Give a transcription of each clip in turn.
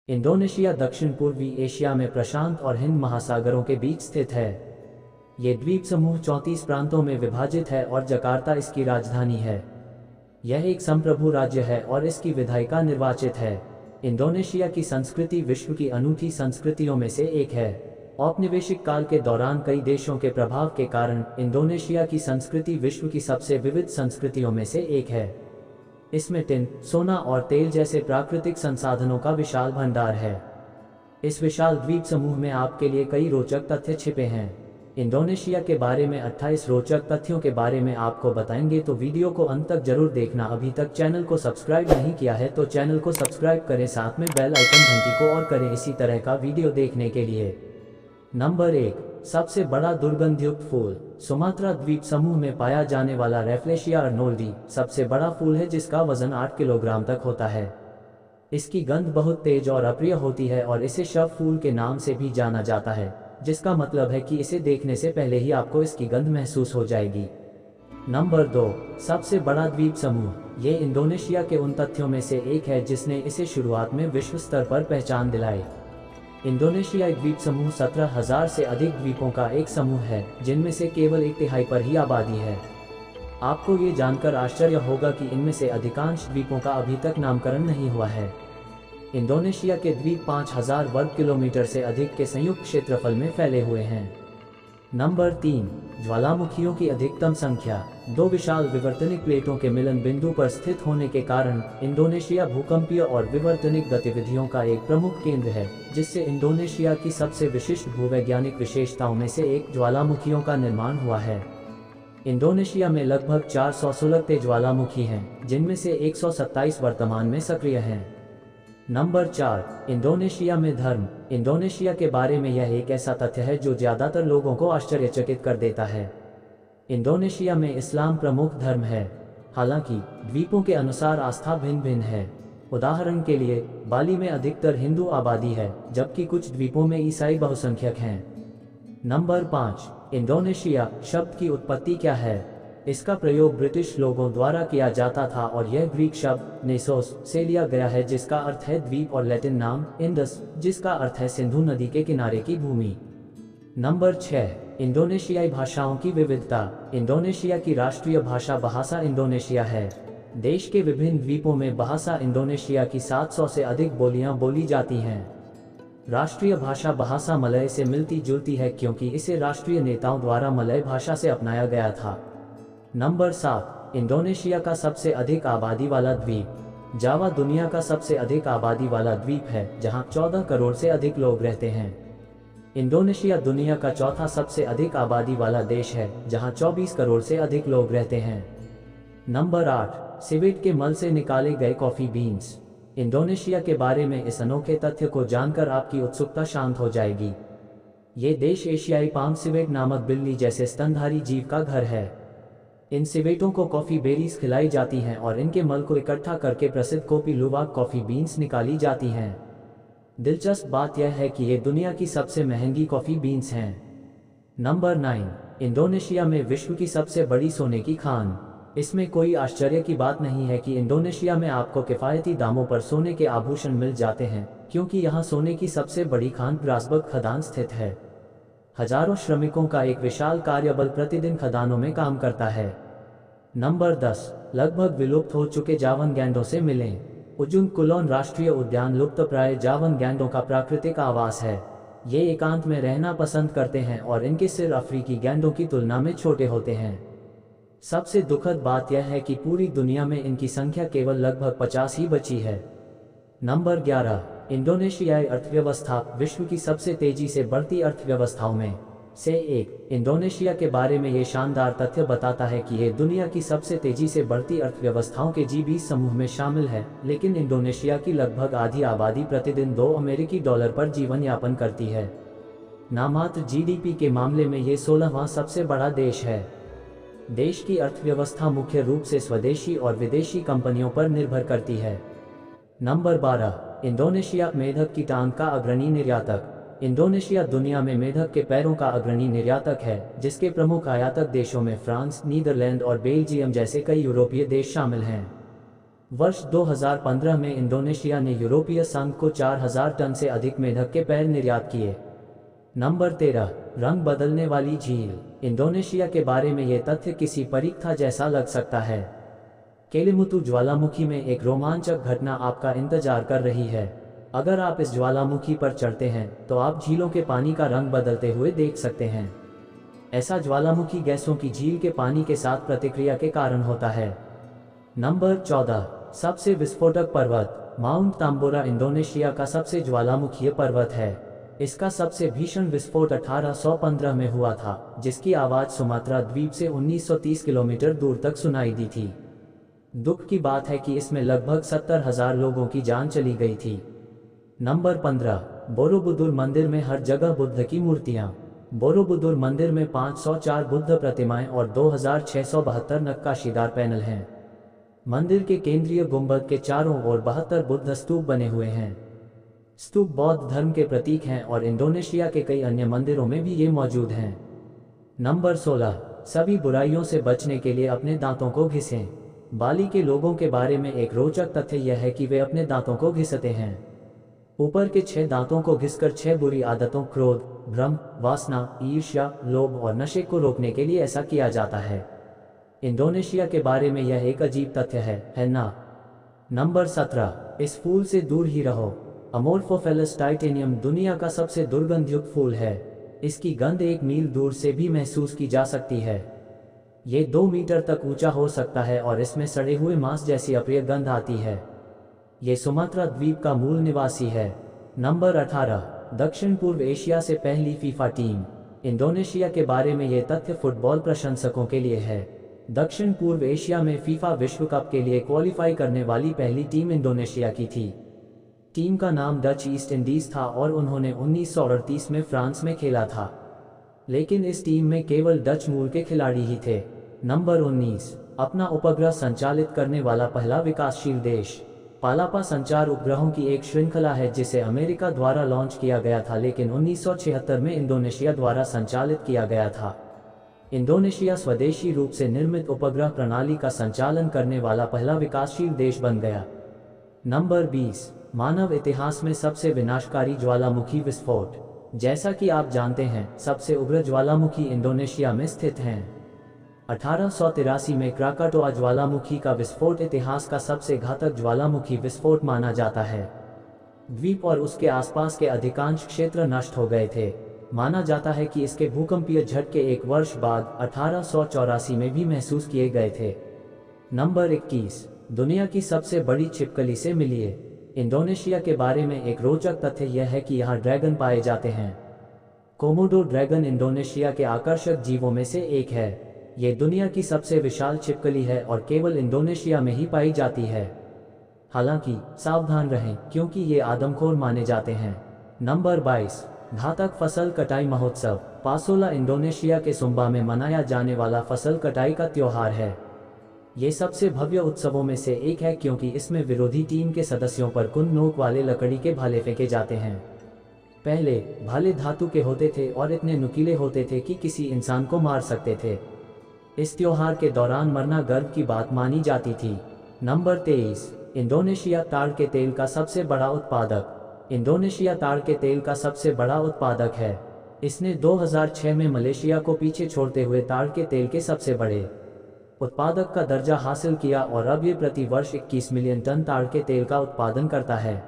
Indonesia दक्षिण पूर्वी Asia में प्रशांत और हिंद महासागरों के बीच स्थित है। ये द्वीप समूह 34 प्रांतों में विभाजित है और जकार्ता इसकी राजधानी है। यह एक संप्रभु राज्य है और इसकी विधायिका निर्वाचित है। इंडोनेशिया की संस्कृति विश्व की अनूठी संस्कृतियों में से एक है। औपनिवेशिक काल के दौरान कई देशों के प्रभाव के कारण इंडोनेशिया की संस्कृति विश्व की सबसे विविध संस्कृतियों में से एक है। इसमें टिन, सोना और तेल जैसे प्राकृतिक संसाधनों का विशाल भंडार है। इस विशाल द्वीप समूह में आपके लिए कई रोचक तथ्य छिपे हैं। इंडोनेशिया के बारे में 28 रोचक तथ्यों के बारे में आपको बताएंगे, तो वीडियो को अंत तक जरूर देखना। अभी तक चैनल को सब्सक्राइब नहीं किया है तो चैनल को सब्सक्राइब करें, साथ में बेल आइकन घंटी को ऑन करें इसी तरह का वीडियो देखने के लिए। नंबर 1, सबसे बड़ा दुर्गंधयुक्त फूल। सुमात्रा द्वीप समूह में पाया जाने वाला रैफ्लेशिया अर्नोल्डी सबसे बड़ा फूल है, जिसका वजन 8 किलोग्राम तक होता है। इसकी गंध बहुत तेज और अप्रिय होती है और इसे शव फूल के नाम से भी जाना जाता है, जिसका मतलब है कि इसे देखने से पहले ही आपको इसकी गंध महसूस हो जाएगी। नंबर 2, सबसे बड़ा द्वीप समूह। ये इंडोनेशिया के उन तथ्यों में से एक है जिसने इसे शुरुआत में विश्व स्तर पर पहचान दिलाई। इंडोनेशिया द्वीप समूह 17,000 से अधिक द्वीपों का एक समूह है, जिनमें से केवल 1/3 पर ही आबादी है। आपको ये जानकर आश्चर्य होगा कि इनमें से अधिकांश द्वीपों का अभी तक नामकरण नहीं हुआ है। इंडोनेशिया के द्वीप 5,000 वर्ग किलोमीटर से अधिक के संयुक्त क्षेत्रफल में फैले हुए हैं। नंबर 3, ज्वालामुखियों की अधिकतम संख्या। 2 विशाल विवर्तनिक प्लेटों के मिलन बिंदु पर स्थित होने के कारण इंडोनेशिया भूकंपीय और विवर्तनिक गतिविधियों का एक प्रमुख केंद्र है, जिससे इंडोनेशिया की सबसे विशिष्ट भूवैज्ञानिक विशेषताओं में से एक ज्वालामुखियों का निर्माण हुआ है। इंडोनेशिया में लगभग 416 ज्वालामुखी हैं, जिनमें से 127 वर्तमान में सक्रिय हैं। नंबर 4, इंडोनेशिया में धर्म। इंडोनेशिया के बारे में यह एक ऐसा तथ्य है जो ज़्यादातर लोगों को आश्चर्यचकित कर देता है। इंडोनेशिया में इस्लाम प्रमुख धर्म है। हालांकि द्वीपों के अनुसार आस्था भिन्न भिन्न है। उदाहरण के लिए बाली में अधिकतर हिंदू आबादी है, जबकि कुछ द्वीपों में ईसाई बहुसंख्यक हैं। नंबर 5, इंडोनेशिया शब्द की उत्पत्ति क्या है। इसका प्रयोग ब्रिटिश लोगों द्वारा किया जाता था और यह ग्रीक शब्द नेसोस से लिया गया है, जिसका अर्थ है द्वीप, और लैटिन नाम इंडस, जिसका अर्थ है सिंधु नदी के किनारे की भूमि। नंबर 6, इंडोनेशियाई भाषाओं की विविधता। इंडोनेशिया की राष्ट्रीय भाषा बहासा इंडोनेशिया है। देश के विभिन्न द्वीपों में बहासा इंडोनेशिया की 700 से अधिक बोलियां बोली जाती हैं। राष्ट्रीय भाषा बहासा मलय से मिलती जुलती है, क्योंकि इसे राष्ट्रीय नेताओं द्वारा मलय भाषा से अपनाया गया था। नंबर 7, इंडोनेशिया का सबसे अधिक आबादी वाला द्वीप। जावा दुनिया का सबसे अधिक आबादी वाला द्वीप है, जहां 14 करोड़ से अधिक लोग रहते हैं। इंडोनेशिया दुनिया का चौथा सबसे अधिक आबादी वाला देश है, जहां 24 करोड़ से अधिक लोग रहते हैं। नंबर 8, सिवेट के मल से निकाले गए कॉफी बीन्स। इंडोनेशिया के बारे में इस अनोखे तथ्य को जानकर आपकी उत्सुकता शांत हो जाएगी। ये देश एशियाई पाम सिवेट नामक बिल्ली जैसे स्तनधारी जीव का घर है। इन सिवेटों को कॉफ़ी बेरीज खिलाई जाती हैं और इनके मल को इकट्ठा करके प्रसिद्ध कोपी लुवाक कॉफ़ी बीन्स निकाली जाती हैं। दिलचस्प बात यह है कि ये दुनिया की सबसे महंगी कॉफ़ी बीन्स हैं। नंबर 9, इंडोनेशिया में विश्व की सबसे बड़ी सोने की खान। इसमें कोई आश्चर्य की बात नहीं है कि इंडोनेशिया में आपको किफ़ायती दामों पर सोने के आभूषण मिल जाते हैं, क्योंकि यहाँ सोने की सबसे बड़ी खान ग्रासबर्ग खदान स्थित है। हजारों श्रमिकों का एक विशाल कार्यबल प्रतिदिन खदानों में काम करता है। नंबर 10, लगभग विलुप्त हो चुके जावन गैंडों से मिलें। उजुंग कुलोन राष्ट्रीय उद्यान लुप्तप्राय जावन गैंडों का प्राकृतिक आवास है। ये एकांत में रहना पसंद करते हैं और इनके सिर अफ्रीकी गैंडों की तुलना में छोटे होते हैं। सबसे दुखद बात यह है कि पूरी दुनिया में इनकी संख्या केवल लगभग 50 ही बची है। नंबर 11, इंडोनेशियाई अर्थव्यवस्था। विश्व की सबसे तेजी से बढ़ती अर्थव्यवस्थाओं में से एक। इंडोनेशिया के बारे में ये शानदार तथ्य बताता है कि ये दुनिया की सबसे तेजी से बढ़ती अर्थव्यवस्थाओं के G20 समूह में शामिल है, लेकिन इंडोनेशिया की लगभग आधी आबादी प्रतिदिन $2 अमेरिकी पर जीवन यापन करती है। नामात्र GDP के मामले में ये 16वां सबसे बड़ा देश है। देश की अर्थव्यवस्था मुख्य रूप से स्वदेशी और विदेशी कंपनियों पर निर्भर करती है। नंबर 12, इंडोनेशिया मेढक की टांग का अग्रणी निर्यातक। इंडोनेशिया दुनिया में मेढक के पैरों का अग्रणी निर्यातक है, जिसके प्रमुख आयातक देशों में फ्रांस, नीदरलैंड और बेल्जियम जैसे कई यूरोपीय देश शामिल हैं। वर्ष 2015 में इंडोनेशिया ने यूरोपीय संघ को 4000 टन से अधिक मेंढक के पैर निर्यात किए। नंबर 13, रंग बदलने वाली झील। इंडोनेशिया के बारे में ये तथ्य किसी परीक्षा जैसा लग सकता है। केलिमुतु ज्वालामुखी में एक रोमांचक घटना आपका इंतजार कर रही है। अगर आप इस ज्वालामुखी पर चढ़ते हैं तो आप झीलों के पानी का रंग बदलते हुए देख सकते हैं। ऐसा ज्वालामुखी गैसों की झील के पानी के साथ प्रतिक्रिया के कारण होता है। नंबर 14, सबसे विस्फोटक पर्वत। माउंट ताम्बोरा इंडोनेशिया का सबसे ज्वालामुखीय पर्वत है। इसका सबसे भीषण विस्फोट 1815 में हुआ था, जिसकी आवाज़ सुमात्रा द्वीप से 1930 किलोमीटर दूर तक सुनाई दी थी। दुख की बात है कि इसमें लगभग 70,000 लोगों की जान चली गई थी। नंबर 15, बोरोबुदुर मंदिर में हर जगह बुद्ध की मूर्तियाँ। बोरोबुदुर मंदिर में 504 बुद्ध प्रतिमाएं और 2672 नक्काशीदार पैनल हैं। मंदिर के केंद्रीय गुंबद के चारों ओर 72 बुद्ध स्तूप बने हुए हैं। स्तूप बौद्ध धर्म के प्रतीक हैं और इंडोनेशिया के कई अन्य मंदिरों में भी ये मौजूद हैं। नंबर 16, सभी बुराइयों से बचने के लिए अपने दांतों को घिसें। बाली के लोगों के बारे में एक रोचक तथ्य यह है कि वे अपने दांतों को घिसते हैं। ऊपर के 6 दांतों को घिसकर 6 बुरी आदतों क्रोध, भ्रम, वासना, ईर्ष्या, लोभ और नशे को रोकने के लिए ऐसा किया जाता है। इंडोनेशिया के बारे में यह एक अजीब तथ्य है ना? नंबर 17, इस फूल से दूर ही रहो। अमोर्फोफेलस टाइटेनियम दुनिया का सबसे दुर्गंधयुक्त फूल है। इसकी गंध 1 मील दूर से भी महसूस की जा सकती है। ये 2 मीटर तक ऊंचा हो सकता है और इसमें सड़े हुए मांस जैसी अप्रिय गंध आती है। ये सुमात्रा द्वीप का मूल निवासी है। नंबर 18, दक्षिण पूर्व एशिया से पहली फीफा टीम। इंडोनेशिया के बारे में ये तथ्य फुटबॉल प्रशंसकों के लिए है। दक्षिण पूर्व एशिया में फीफा विश्व कप के लिए क्वालिफाई करने वाली पहली टीम इंडोनेशिया की थी। टीम का नाम डच ईस्ट इंडीज था और उन्होंने 1938 में फ्रांस में खेला था, लेकिन इस टीम में केवल डच मूल के खिलाड़ी ही थे। नंबर 19, अपना उपग्रह संचालित करने वाला पहला विकासशील देश। पालापा संचार उपग्रहों की एक श्रृंखला है जिसे अमेरिका द्वारा लॉन्च किया गया था, लेकिन 1976 में इंडोनेशिया द्वारा संचालित किया गया था। इंडोनेशिया स्वदेशी रूप से निर्मित उपग्रह प्रणाली का संचालन करने वाला पहला विकासशील देश बन गया। नंबर 20, मानव इतिहास में सबसे विनाशकारी ज्वालामुखी विस्फोट। जैसा कि आप जानते हैं, सबसे उग्र ज्वालामुखी इंडोनेशिया में स्थित हैं। 1883 में क्राकाटोआ ज्वालामुखी का विस्फोट इतिहास का सबसे घातक ज्वालामुखी विस्फोट माना जाता है। द्वीप और उसके आसपास के अधिकांश क्षेत्र नष्ट हो गए थे। माना जाता है कि इसके भूकंपीय झटके 1 वर्ष बाद 1884 में भी महसूस किए गए थे। नंबर 21, दुनिया की सबसे बड़ी छिपकली से मिलिए। इंडोनेशिया के बारे में एक रोचक तथ्य यह है कि यहाँ ड्रैगन पाए जाते हैं। कोमोडो ड्रैगन इंडोनेशिया के आकर्षक जीवों में से एक है। ये दुनिया की सबसे विशाल छिपकली है और केवल इंडोनेशिया में ही पाई जाती है। हालांकि सावधान रहें क्योंकि ये आदमखोर माने जाते हैं। नंबर 22, घातक फसल कटाई महोत्सव। पासोला इंडोनेशिया के सुम्बा में मनाया जाने वाला फसल कटाई का त्योहार है। ये सबसे भव्य उत्सवों में से एक है क्योंकि इसमें विरोधी टीम के सदस्यों पर कुन नोक वाले लकड़ी के भाले फेंके जाते हैं। पहले भाले धातु के होते थे और इतने नुकीले होते थे कि किसी इंसान को मार सकते थे। इस त्योहार के दौरान मरना गर्व की बात मानी जाती थी। नंबर 23, इंडोनेशिया ताड़ के तेल का सबसे बड़ा उत्पादक। इंडोनेशिया ताड़ के तेल का सबसे बड़ा उत्पादक है। इसने 2006 में मलेशिया को पीछे छोड़ते हुए ताड़ के तेल के सबसे बड़े उत्पादक का दर्जा हासिल किया और अब ये प्रति वर्ष 21 मिलियन टन ताड़ के तेल का उत्पादन करता है।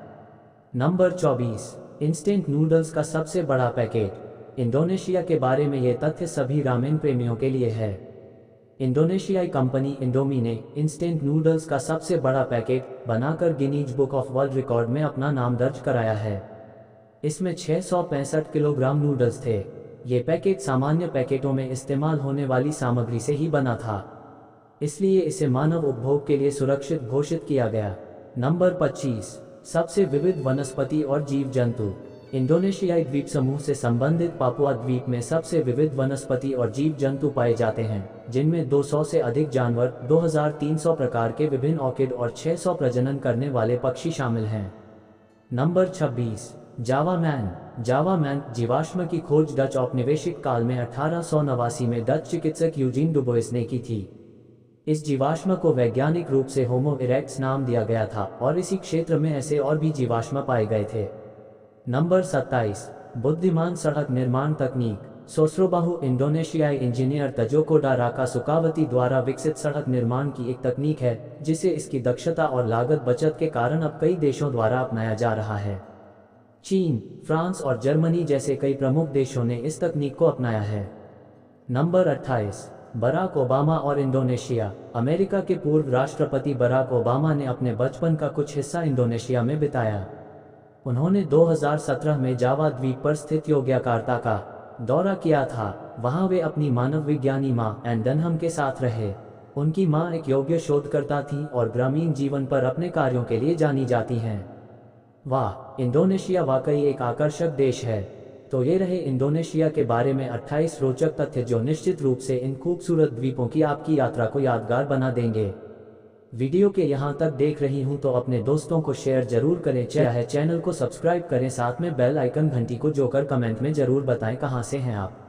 नंबर 24, इंस्टेंट नूडल्स का सबसे बड़ा पैकेट। इंडोनेशिया के बारे में ये तथ्य सभी रामेन प्रेमियों के लिए है। इंडोनेशियाई कंपनी इंडोमी ने इंस्टेंट नूडल्स का सबसे बड़ा पैकेट बनाकर Guinness book of world record में अपना नाम दर्ज कराया है। इसमें 665 किलोग्राम नूडल्स थे। ये पैकेट सामान्य पैकेटों में इस्तेमाल होने वाली सामग्री से ही बना था, इसलिए इसे मानव उपभोग के लिए सुरक्षित घोषित किया गया। नंबर 25, सबसे विविध वनस्पति और जीव जंतु। इंडोनेशियाई द्वीप समूह से संबंधित पापुआ द्वीप में सबसे विविध वनस्पति और जीव जंतु पाए जाते हैं, जिनमें 200 से अधिक जानवर, 2300 प्रकार के विभिन्न ऑर्किड और 600 प्रजनन करने वाले पक्षी शामिल हैं। नंबर 26, जावा मैन। जावा मैन जीवाश्म की खोज डच औपनिवेशिक काल में 1889 में डच चिकित्सक यूजीन डुबोइस ने की थी। इस जीवाश्म को वैज्ञानिक रूप से होमो इरेक्ट्स नाम दिया गया था और इसी क्षेत्र में ऐसे और भी जीवाश्म पाए गए थे। नंबर 27, बुद्धिमान सड़क निर्माण तकनीक। सोस्रोबाहु इंडोनेशियाई इंजीनियर तजोको डा राका सुकावती द्वारा विकसित सड़क निर्माण की एक तकनीक है जिसे इसकी दक्षता और लागत बचत के कारण अब कई देशों द्वारा अपनाया जा रहा है। चीन, फ्रांस और जर्मनी जैसे कई प्रमुख देशों ने इस तकनीक को अपनाया है। नंबर 28, बराक ओबामा और इंडोनेशिया। अमेरिका के पूर्व राष्ट्रपति बराक ओबामा ने अपने बचपन का कुछ हिस्सा इंडोनेशिया में बिताया। उन्होंने 2017 में जावा द्वीप पर स्थित योग्याकार्ता का दौरा किया था। वहां वे अपनी मानव विज्ञानी मां एंडनहम के साथ रहे। उनकी मां एक योग्य शोधकर्ता थी और ग्रामीण जीवन पर अपने कार्यों के लिए जानी जाती हैं। वाह, इंडोनेशिया वाकई एक आकर्षक देश है। तो ये रहे इंडोनेशिया के बारे में 28 रोचक तथ्य जो निश्चित रूप से इन खूबसूरत द्वीपों की आपकी यात्रा को यादगार बना देंगे। वीडियो के यहाँ तक देख रही हूँ तो अपने दोस्तों को शेयर जरूर करें, चाहे चैनल को सब्सक्राइब करें, साथ में बेल आइकन घंटी को जोकर कमेंट में जरूर बताएं कहाँ से हैं आप।